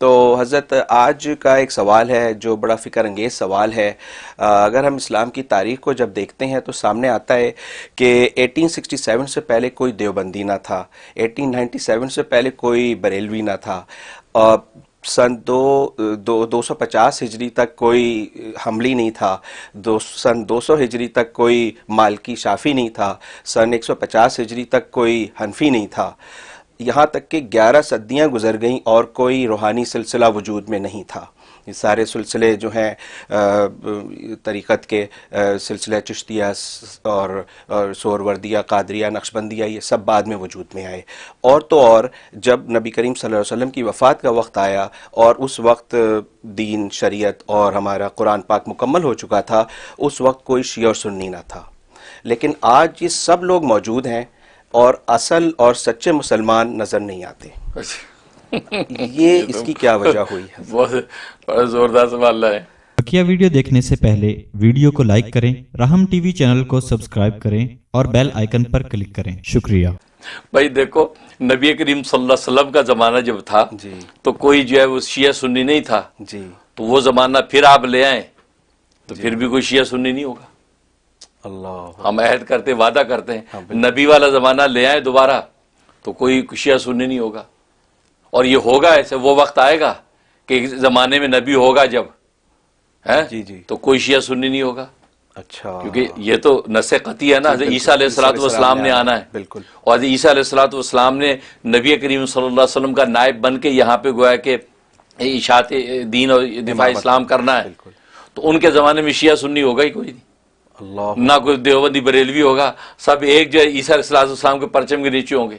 تو حضرت آج کا ایک سوال ہے جو بڑا فکر انگیز سوال ہے. اگر ہم اسلام کی تاریخ کو جب دیکھتے ہیں تو سامنے آتا ہے کہ 1867 سے پہلے کوئی دیوبندی نہ تھا, 1897 سے پہلے کوئی بریلوی نہ تھا, سن 250 ہجری تک کوئی حنبلی نہیں تھا, سن 200 ہجری تک کوئی مالکی شافی نہیں تھا, سن 150 ہجری تک کوئی حنفی نہیں تھا, یہاں تک کہ 11 صدیاں گزر گئیں اور کوئی روحانی سلسلہ وجود میں نہیں تھا. یہ سارے سلسلے جو ہیں طریقت کے سلسلہ چشتیہ اور سہروردیہ, قادریہ, نقشبندیہ, یہ سب بعد میں وجود میں آئے. اور تو اور جب نبی کریم صلی اللہ علیہ وسلم کی وفات کا وقت آیا اور اس وقت دین, شریعت اور ہمارا قرآن پاک مکمل ہو چکا تھا, اس وقت کوئی شیعہ اور سنی نہ تھا. لیکن آج یہ سب لوگ موجود ہیں اور اصل اور سچے مسلمان نظر نہیں آتے. یہ اس کی کیا وجہ ہوئی ہے؟ بہت زوردار سوال ہے. بقیہ ویڈیو دیکھنے سے پہلے ویڈیو کو لائک کریں, رحم ٹی وی چینل کو سبسکرائب کریں اور بیل آئیکن پر کلک کریں. شکریہ. بھائی دیکھو, نبی کریم صلی اللہ علیہ وسلم کا زمانہ جب تھا تو کوئی جو ہے وہ شیعہ سنی نہیں تھا. تو وہ زمانہ پھر آپ لے آئیں تو پھر بھی کوئی شیعہ سنی نہیں ہوگا. اللہ, ہم عہد کرتے, وعدہ کرتے ہیں, نبی والا زمانہ لے آئیں دوبارہ تو کوئی شیعہ سنی نہیں ہوگا. اور یہ ہوگا ایسے, وہ وقت آئے گا کہ ایک زمانے میں نبی ہوگا جب ہے تو کوئی شیعہ سنی نہیں ہوگا. اچھا, کیونکہ یہ تو نص قطعی ہے نا. حضرت عیسیٰ علیہ السلام نے آنا ہے. بالکل. اور حضرت عیسیٰ علیہ السلام نے نبی کریم صلی اللہ علیہ وسلم کا نائب بن کے یہاں پہ گویا کہ اشاعت دین اور دفاع اسلام کرنا ہے. تو ان کے زمانے میں شیعہ سنی ہوگا ہی کوئی نہیں. اللہ, نہ کوئی دیوبندی بریلوی ہوگا, سب ایک جو ہے عیسیٰ علیہ السلام کے پرچم کے نیچے ہوں گے.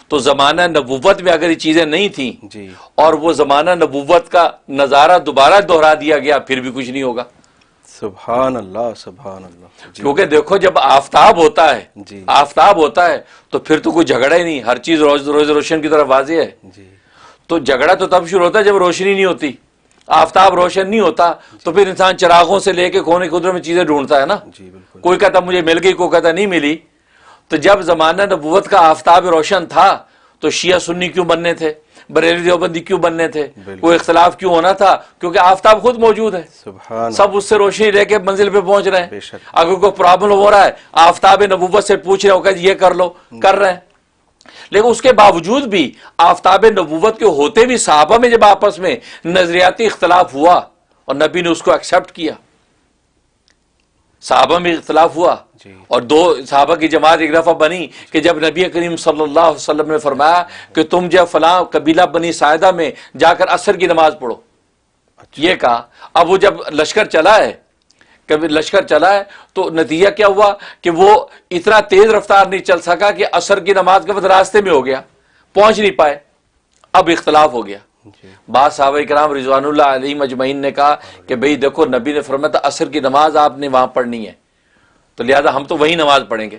تو زمانہ نبوت میں اگر یہ چیزیں نہیں تھیں اور وہ زمانہ نبوت کا نظارہ دوبارہ دہرا دیا گیا پھر بھی کچھ نہیں ہوگا. سبحان اللہ, سبحان اللہ. کیونکہ دیکھو جب آفتاب ہوتا ہے, آفتاب ہوتا ہے تو پھر تو کوئی جھگڑا ہی نہیں, ہر چیز روز روشن کی طرف واضح ہے. تو جھگڑا تو تب شروع ہوتا ہے جب روشنی نہیں ہوتی, آفتاب روشن نہیں ہوتا تو پھر انسان چراغوں سے لے کے کونے قدرت میں چیزیں ڈھونڈتا ہے نا. کوئی کہتا مجھے مل گئی, کوئی کہتا نہیں ملی. تو جب زمانہ نبوت کا آفتاب روشن تھا تو شیعہ سنی کیوں بننے تھے, بریلوی دیوبندی کیوں بننے تھے, کوئی اختلاف کیوں ہونا تھا؟ کیونکہ آفتاب خود موجود ہے, سب اس سے روشنی لے کے منزل پہ پہنچ رہے ہیں. اگر کوئی پرابلم ہو رہا ہے آفتاب نبوت سے پوچھ رہے ہو کہ یہ کر لو, کر رہے ہیں. لیکن اس کے باوجود بھی آفتاب نبوت کے ہوتے بھی صحابہ میں جب آپس میں نظریاتی اختلاف ہوا اور نبی نے اس کو ایکسپٹ کیا, صحابہ میں اختلاف ہوا اور دو صحابہ کی جماعت ایک دفعہ بنی کہ جب نبی کریم صلی اللہ علیہ وسلم نے فرمایا کہ تم جب فلاں قبیلہ بنی ساعدہ میں جا کر عصر کی نماز پڑھو, یہ کہا. اب وہ جب لشکر چلا ہے, کبھی لشکر چلا ہے تو نتیجہ کیا ہوا کہ وہ اتنا تیز رفتار نہیں چل سکا کہ عصر کی نماز کے وقت راستے میں ہو گیا, پہنچ نہیں پائے. اب اختلاف ہو گیا. بعض صحابہ کرام رضوان اللہ علیہم اجمعین نے کہا کہ بھئی دیکھو نبی نے فرمایا تھا عصر کی نماز آپ نے وہاں پڑھنی ہے تو لہذا ہم تو وہی نماز پڑھیں گے.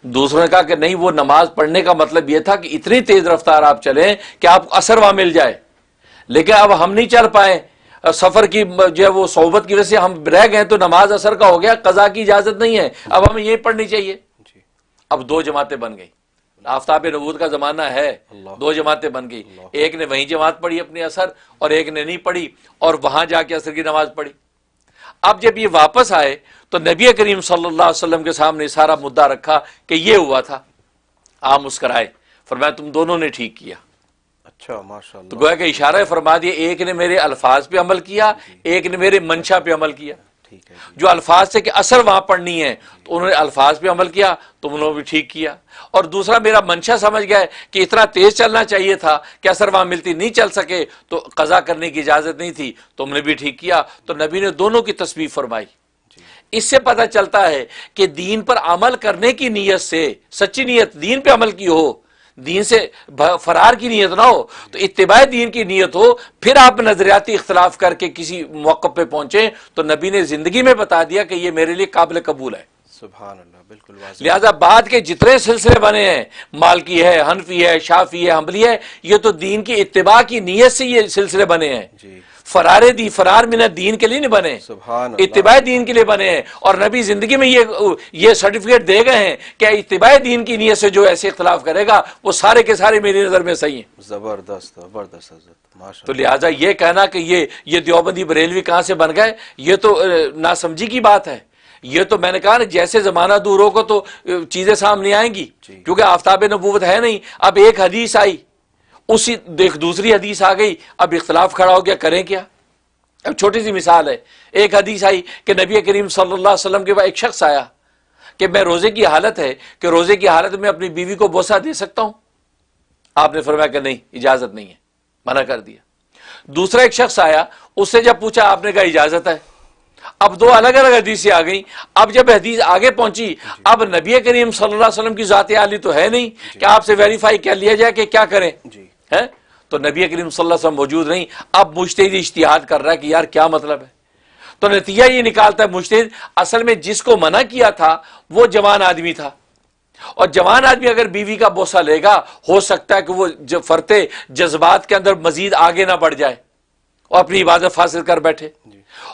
دوسروں نے کہا کہ نہیں, وہ نماز پڑھنے کا مطلب یہ تھا کہ اتنی تیز رفتار آپ چلیں کہ آپ کو عصر وہاں مل جائے, لیکن اب ہم نہیں چل پائے, سفر کی جو ہے وہ صحبت کی وجہ سے ہم رہ گئے تو نماز عصر کا ہو گیا, قضا کی اجازت نہیں ہے, اب ہمیں یہ پڑھنی چاہیے. اب دو جماعتیں بن گئی. آفتاب نبوت کا زمانہ ہے, دو جماعتیں بن گئی. ایک نے وہیں جماعت پڑھی اپنی عصر اور ایک نے نہیں پڑھی اور وہاں جا کے عصر کی نماز پڑھی. اب جب یہ واپس آئے تو نبی کریم صلی اللہ علیہ وسلم کے سامنے سارا مدعا رکھا کہ یہ ہوا تھا. آپ مسکرائے, فرمایا تم دونوں نے ٹھیک کیا. اچھا, ماشاءاللہ. تو گویا کہ اشارہ فرما دیا, ایک نے میرے الفاظ پہ عمل کیا, ایک نے میرے منشا پہ عمل کیا. جو الفاظ سے کہ اثر وہاں پڑھنی ہے تو انہوں نے الفاظ پہ عمل کیا, تو انہوں نے بھی ٹھیک کیا. اور دوسرا میرا منشا سمجھ گئے کہ اتنا تیز چلنا چاہیے تھا کہ اثر وہاں ملتی نہیں چل سکے تو قضا کرنے کی اجازت نہیں تھی, تو ہم نے بھی ٹھیک کیا. تو نبی نے دونوں کی تسبیح فرمائی. اس سے پتہ چلتا ہے کہ دین پر عمل کرنے کی نیت سے, سچی نیت دین پہ عمل کی ہو, دین سے فرار کی نیت نہ ہو, تو اتباع دین کی نیت ہو, پھر آپ نظریاتی اختلاف کر کے کسی موقع پہ پہنچیں تو نبی نے زندگی میں بتا دیا کہ یہ میرے لیے قابل قبول ہے. سبحان اللہ, بالکل واضح. لہذا بعد کے جتنے سلسلے بنے ہیں, مالکی ہے, حنفی ہے, شافعی ہے, حنبلی ہے, یہ تو دین کی اتباع کی نیت سے یہ سلسلے بنے ہیں. فرار دی فرار من الدین کے لیے نہیں بنے، سبحان اللہ، اتباع دین کے لیے بنے ہیں، اور نبی زندگی میں یہ سرٹیفکیٹ دے گئے ہیں کہ اتباع دین کی نیت سے جو ایسے اختلاف کرے گا وہ سارے کے سارے میری نظر میں صحیح ہیں۔ زبردست زبردست حضرت، ماشاء تو لہٰذا یہ کہنا کہ یہ دیوبندی بریلوی کہاں سے بن گئے، یہ تو ناسمجھی کی بات ہے۔ یہ تو میں نے کہا نا، جیسے زمانہ دور ہوگا تو چیزیں سامنے آئیں گی، کیونکہ آفتاب نبوت ہے نہیں۔ اب ایک حدیث آئی، اسی دیکھ دوسری حدیث آ گئی، اب اختلاف کھڑا ہو گیا، کریں کیا؟ اب چھوٹی سی مثال ہے، ایک حدیث آئی کہ نبی کریم صلی اللہ علیہ وسلم کے بعد ایک شخص آیا کہ میں روزے کی حالت ہے کہ روزے کی حالت میں اپنی بیوی کو بوسہ دے سکتا ہوں؟ آپ نے فرمایا کہ نہیں، اجازت نہیں ہے، منع کر دیا۔ دوسرا ایک شخص آیا، اس سے جب پوچھا، آپ نے کہا اجازت ہے۔ اب دو الگ الگ حدیثیں آ گئیں۔ اب جب حدیث آگے پہنچی، اب نبی کریم صلی اللہ علیہ وسلم کی ذات عالی تو ہے نہیں کہ آپ سے ویریفائی کر لیا جائے کہ کیا کریں، ہے تو نبی کریم صلی اللہ علیہ وسلم موجود نہیں۔ اب مجتہد اجتہاد کر رہا ہے کہ یار کیا مطلب ہے، تو نتیجہ یہ نکالتا ہے مجتہد اصل میں جس کو منع کیا تھا وہ جوان آدمی تھا، اور جوان آدمی اگر بیوی کا بوسہ لے گا، ہو سکتا ہے کہ وہ فرتے جذبات کے اندر مزید آگے نہ بڑھ جائے اور اپنی عبادت فاسد کر بیٹھے۔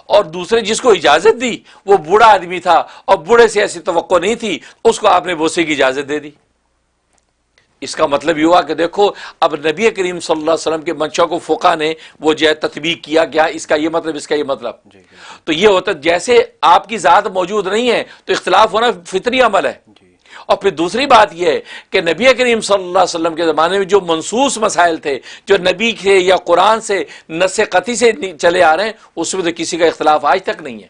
اور دوسرے جس کو اجازت دی وہ بوڑھا آدمی تھا، اور بوڑھے سے ایسی توقع نہیں تھی، اس کو آپ نے بوسے کی اجازت دے دی۔ اس کا مطلب یہ ہوا کہ دیکھو اب نبی کریم صلی اللہ علیہ وسلم کے منشا کو فقہ نے وہ جو ہے تطبیق کیا گیا، اس کا یہ مطلب، اس کا یہ مطلب۔ تو یہ ہوتا جیسے آپ کی ذات موجود نہیں ہے تو اختلاف ہونا فطری عمل ہے۔ اور پھر دوسری بات یہ ہے کہ نبی کریم صلی اللہ علیہ وسلم کے زمانے میں جو منصوص مسائل تھے، جو نبی کے یا قرآن سے نص قطعی سے چلے آ رہے ہیں، اس میں تو کسی کا اختلاف آج تک نہیں ہے۔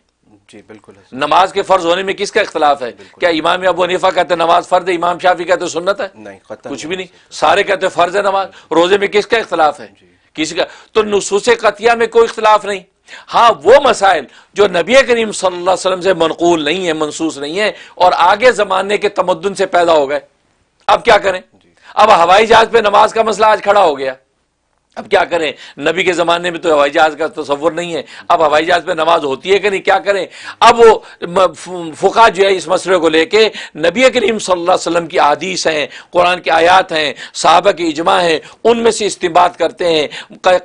جی بالکل۔ نماز کے فرض ہونے میں کس کا اختلاف ہے؟ کیا امام ابو حنیفہ کہتے ہیں نماز فرض ہے، امام شافعی کہتے ہیں سنت ہے؟ نہیں، قطعاً کچھ بھی نہیں، سارے کہتے ہیں فرض ہے نماز۔ روزے میں کس کا اختلاف ہے؟ کسی کا۔ تو نصوص قطعیہ میں کوئی اختلاف نہیں۔ ہاں وہ مسائل جو نبی کریم صلی اللہ علیہ وسلم سے منقول نہیں ہے، منصوص نہیں ہے، اور آگے زمانے کے تمدن سے پیدا ہو گئے، اب کیا کریں؟ اب ہوائی جہاز پہ نماز کا مسئلہ آج کھڑا ہو گیا، اب کیا کریں؟ نبی کے زمانے میں تو ہوائی جہاز کا تصور نہیں ہے، اب ہوائی جہاز پہ نماز ہوتی ہے کہ نہیں، کیا کریں؟ اب وہ فقہ جو ہے اس مسئلے کو لے کے نبی کریم صلی اللہ علیہ وسلم کی احادیث ہیں، قرآن کی آیات ہیں، صحابہ کی اجماع ہیں، ان میں سے استنباط کرتے ہیں،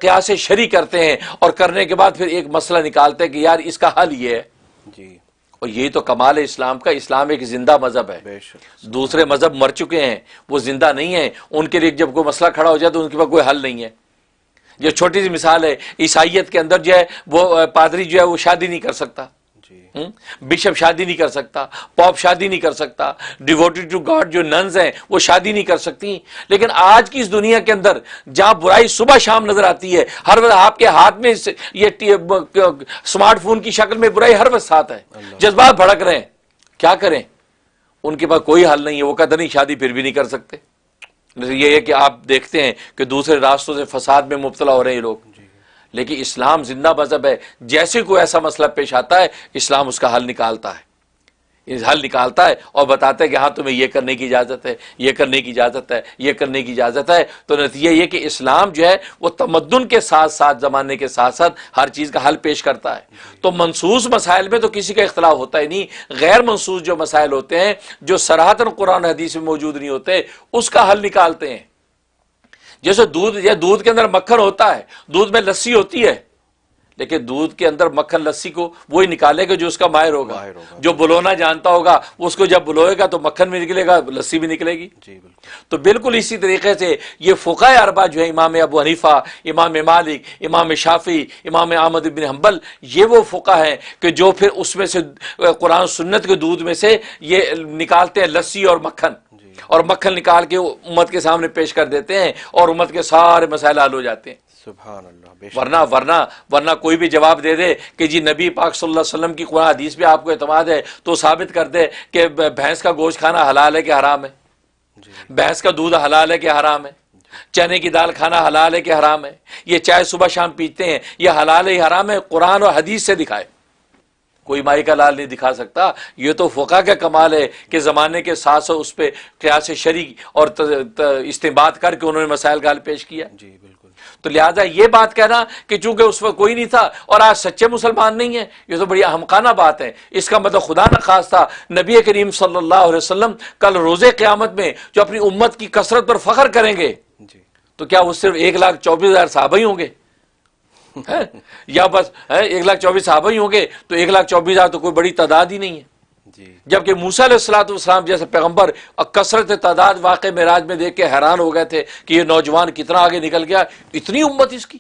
قیاس شرعی کرتے ہیں، اور کرنے کے بعد پھر ایک مسئلہ نکالتے ہیں کہ یار اس کا حل یہ ہے۔ جی، اور یہی تو کمال ہے اسلام کا۔ اسلام ایک زندہ مذہب ہے، بے شک۔ دوسرے مذہب مر چکے ہیں، وہ زندہ نہیں ہیں، ان کے لیے جب کوئی مسئلہ کھڑا ہو جائے تو ان کے پاس کوئی حل نہیں ہے۔ یہ چھوٹی سی مثال ہے، عیسائیت کے اندر جو ہے وہ پادری جو ہے وہ شادی نہیں کر سکتا، بشپ شادی نہیں کر سکتا، پوپ شادی نہیں کر سکتا، ڈیووٹی ٹو گاڈ جو ننز ہیں وہ شادی نہیں کر سکتی۔ لیکن آج کی اس دنیا کے اندر جہاں برائی صبح شام نظر آتی ہے، ہر وقت آپ کے ہاتھ میں یہ اسمارٹ فون کی شکل میں برائی ہر وقت ساتھ ہے، جذبات بھڑک رہے ہیں، کیا کریں؟ ان کے پاس کوئی حل نہیں ہے، وہ کہتے نہیں شادی پھر بھی نہیں کر سکتے۔ یہ ہے کہ آپ دیکھتے ہیں کہ دوسرے راستوں سے فساد میں مبتلا ہو رہے ہیں لوگ، لیکن اسلام زندہ مذہب ہے۔ جیسے کوئی ایسا مسئلہ پیش آتا ہے، اسلام اس کا حل نکالتا ہے، حل نکالتا ہے اور بتاتا ہے کہ ہاں تمہیں یہ کرنے کی اجازت ہے، یہ کرنے کی اجازت ہے، یہ کرنے کی اجازت ہے۔ تو نتیجہ یہ کہ اسلام جو ہے وہ تمدن کے ساتھ ساتھ، زمانے کے ساتھ ساتھ ہر چیز کا حل پیش کرتا ہے۔ تو منصوص مسائل میں تو کسی کا اختلاف ہوتا ہی نہیں، غیر منصوص جو مسائل ہوتے ہیں، جو صراحتاً قرآن حدیث میں موجود نہیں ہوتے، اس کا حل نکالتے ہیں۔ جیسے دودھ کے اندر مکھن ہوتا ہے، دودھ میں لسی ہوتی ہے، لیکن دودھ کے اندر مکھن لسی کو وہی نکالے گا جو اس کا ماہر ہوگا، جو بلونا جانتا ہوگا، اس کو جب بلوئے گا تو مکھن بھی نکلے گا، لسی بھی نکلے گی۔ تو بالکل اسی طریقے سے یہ فقہ اربعہ جو ہے، امام ابو حنیفہ، امام مالک، امام شافعی، امام احمد بن حنبل، یہ وہ فقہ ہیں کہ جو پھر اس میں سے قرآن سنت کے دودھ میں سے یہ نکالتے ہیں لسی اور مکھن، اور مکھن نکال کے امت کے سامنے پیش کر دیتے ہیں، اور امت کے سارے مسائل حل ہو جاتے ہیں۔ سبحان اللہ۔ ورنہ کوئی بھی جواب دے دے کہ جی نبی پاک صلی اللہ علیہ وسلم کی قرآن حدیث پہ آپ کو اعتماد ہے، تو ثابت کر دے کہ بھینس کا گوشت کھانا حلال ہے کہ حرام ہے، بھینس کا دودھ حلال ہے کہ حرام ہے، چنے کی دال کھانا حلال ہے کہ حرام ہے، یہ چائے صبح شام پیتے ہیں، یہ حلال ہے حرام ہے، قرآن اور حدیث سے دکھائے۔ کوئی مائی کا لال نہیں دکھا سکتا۔ یہ تو فقہ کا کمال ہے کہ زمانے کے ساتھ ساتھ اس پہ قیاس شرعی اور استنباط کر کے انہوں نے مسائل کا حل پیش کیا۔ جی بالکل۔ تو لہذا یہ بات کہنا کہ چونکہ اس وقت کوئی نہیں تھا اور آج سچے مسلمان نہیں ہیں، یہ تو بڑی احمقانہ بات ہے۔ اس کا مطلب خدا نہ خواستہ نبی کریم صلی اللہ علیہ وسلم کل روز قیامت میں جو اپنی امت کی کثرت پر فخر کریں گے، تو کیا وہ صرف 1,24,000 صحابہ ہی ہوں گے؟ یا بس 1,24,000 صحابہ ہی ہوں گے تو 1,24,000 تو کوئی بڑی تعداد ہی نہیں ہے. جبکہ موسیٰ علیہ السلام جیسے پیغمبر کثرت تعداد واقع معراج میں دیکھ کے حیران ہو گئے تھے کہ یہ نوجوان کتنا آگے نکل گیا, اتنی امت اس کی.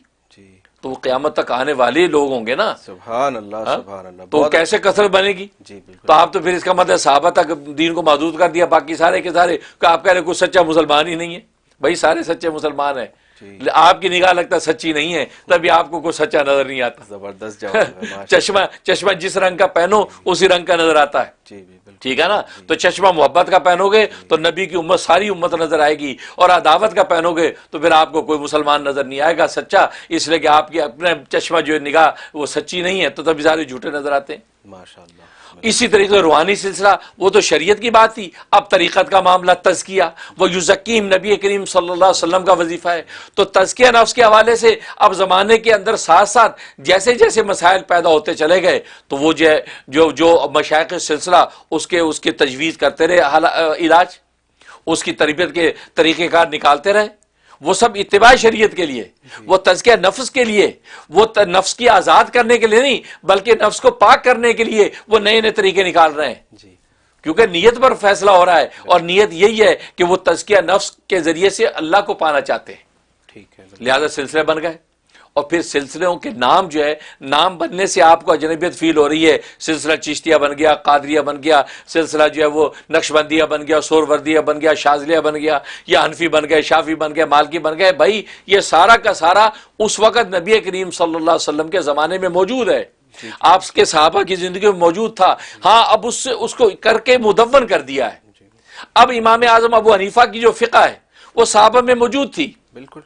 تو وہ قیامت تک آنے والے لوگ ہوں گے نا. سبحان اللہ سبحان اللہ. تو کیسے کثرت بنے گی؟ تو آپ تو پھر اس کا مطلب صحابہ تک دین کو محدود کر دیا, باقی سارے کے سارے کہ آپ کہہ رہے کوئی سچا مسلمان ہی نہیں ہے. بھائی سارے سچے مسلمان ہیں, آپ کی نگاہ لگتا سچی نہیں ہے تبھی آپ کو کوئی سچا نظر نہیں آتا. زبردست جواب ہے. چشمہ جس رنگ کا پہنو اسی رنگ کا نظر آتا ہے. ٹھیک ہے نا. تو چشمہ محبت کا پہنو گے تو نبی کی امت ساری امت نظر آئے گی, اور عداوت کا پہنو گے تو پھر آپ کو کوئی مسلمان نظر نہیں آئے گا سچا, اس لیے کہ آپ کی اپنے چشمہ جو نگاہ وہ سچی نہیں ہے, تو تبھی سارے جھوٹے نظر آتے ہیں. ماشاءاللہ. اسی طریقے سے روحانی سلسلہ وہ تو شریعت کی بات تھی. اب طریقت کا معاملہ تزکیہ وہ یزکیم نبی کریم صلی اللہ علیہ وسلم کا وظیفہ ہے. تو تزکیہ نفس کے حوالے سے اب زمانے کے اندر ساتھ ساتھ جیسے جیسے مسائل پیدا ہوتے چلے گئے تو وہ جو مشائخ سلسلہ اس کے تجویز کرتے رہے, علاج اس کی تربیت کے طریقہ کار نکالتے رہے. وہ سب اتباع شریعت کے لیے, وہ تزکیہ نفس کے لیے, وہ نفس کی آزاد کرنے کے لیے نہیں بلکہ نفس کو پاک کرنے کے لیے وہ نئے نئے طریقے نکال رہے ہیں. کیونکہ نیت پر فیصلہ ہو رہا ہے, اور نیت یہی ہے کہ وہ تزکیہ نفس کے ذریعے سے اللہ کو پانا چاہتے ہیں. ٹھیک ہے. لہذا سلسلے بن گئے, اور پھر سلسلوں کے نام جو ہے, نام بننے سے آپ کو اجنبیت فیل ہو رہی ہے. سلسلہ چشتیہ بن گیا, قادریہ بن گیا, سلسلہ جو ہے وہ نقشبندیہ بن گیا, سوروردیہ بن گیا, شاذلیہ بن گیا, یا حنفی بن گئے, شافی بن گئے, مالکی بن گئے. بھائی یہ سارا کا سارا اس وقت نبی کریم صلی اللہ علیہ وسلم کے زمانے میں موجود ہے, آپ کے صحابہ کی زندگی میں موجود تھا. ہاں اب اس کو کر کے مدون کر دیا ہے. اب امام اعظم ابو حنیفہ کی جو فقہ ہے وہ صحابہ میں موجود تھی. بالکل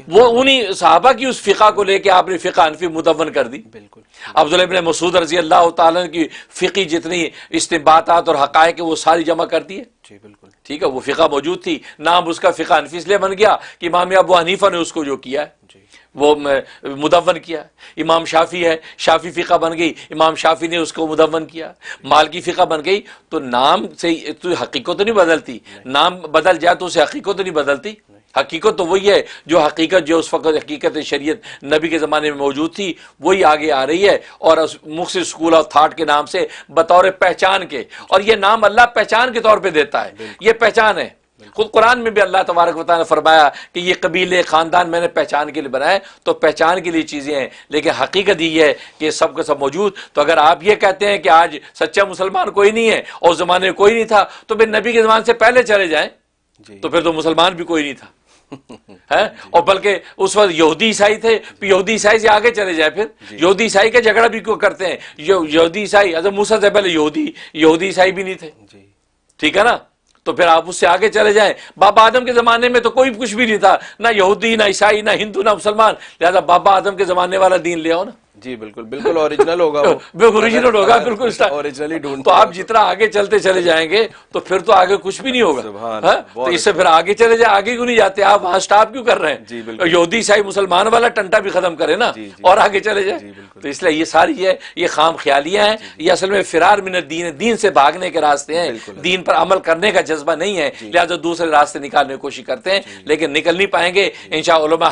وہ انہی صحابہ کی اس فقہ کو لے کے آپ نے فقہ حنفی مدون کر دی. بالکل. عبداللہ ابن مسعود رضی اللہ تعالیٰ کی فقی جتنی استنباطات اور حقائق وہ ساری جمع کر دی ہے. بالکل ٹھیک ہے. وہ فقہ موجود تھی, نام اس کا فقہ حنفی اس لیے بن گیا کہ امام ابو حنیفہ نے اس کو جو کیا ہے وہ مدون کیا. امام شافی ہے, شافی فقہ بن گئی, امام شافی نے اس کو مدون کیا. مالکی فقہ بن گئی. تو نام سے تو حقیقت تو نہیں بدلتی, نام بدل جائے تو اسے حقیقت تو نہیں بدلتی. حقیقت تو وہی ہے جو حقیقت جو اس وقت حقیقت شریعت نبی کے زمانے میں موجود تھی وہی آگے آ رہی ہے, اور مختلف اسکول آف تھاٹ کے نام سے بطور پہچان کے. اور یہ نام اللہ پہچان کے طور پہ دیتا ہے, یہ پہچان ہے. خود قرآن میں بھی اللہ تبارک و تعالیٰ نے فرمایا کہ یہ قبیلے خاندان میں نے پہچان کے لیے بنائے. تو پہچان کے لیے چیزیں ہیں, لیکن حقیقت یہ ہے کہ یہ سب کا سب موجود. تو اگر آپ یہ کہتے ہیں کہ آج سچا مسلمان کوئی نہیں ہے اور زمانے میں کوئی نہیں تھا, تو پھر نبی کے زمانے سے پہلے چلے جائیں تو پھر تو مسلمان بھی کوئی نہیں تھا. اور بلکہ اس وقت یہودی عیسائی تھے, یہودی عیسائی سے آگے چلے جائیں. پھر یہودی عیسائی کا جھگڑا بھی کیوں کرتے ہیں؟ یہودی عیسائی حضرت موسیٰ سے پہلے یہودی عیسائی بھی نہیں تھے. ٹھیک ہے نا. تو پھر آپ اس سے آگے چلے جائیں. بابا آدم کے زمانے میں تو کوئی کچھ بھی نہیں تھا, نہ یہودی نہ عیسائی نہ ہندو نہ مسلمان. لہذا بابا آدم کے زمانے والا دین لے آؤ نا. جی بالکل بالکل اوریجنل ہوگا, اوریجنل ہوگا بالکل اوریجنلی ڈھونڈ. تو آپ جتنا آگے چلتے چلے جائیں گے تو پھر تو آگے کچھ بھی نہیں ہوگا. تو اس سے پھر آگے چلے جائیں, آگے کیوں نہیں جاتے آپ, وہاں سٹاپ کیوں کر رہے ہیں؟ یہودی عیسائی مسلمان والا ٹنٹا بھی ختم کرے نا اور آگے چلے جائیں. تو اس لیے یہ ساری ہے یہ خام خیالیاں ہیں, یہ اصل میں فرار من الدین, دین سے بھاگنے کے راستے ہیں, دین پر عمل کرنے کا جذبہ نہیں ہے. لہٰذا دوسرے راستے نکالنے کی کوشش کرتے ہیں لیکن نکل نہیں پائیں گے. انشاءاللہ علماء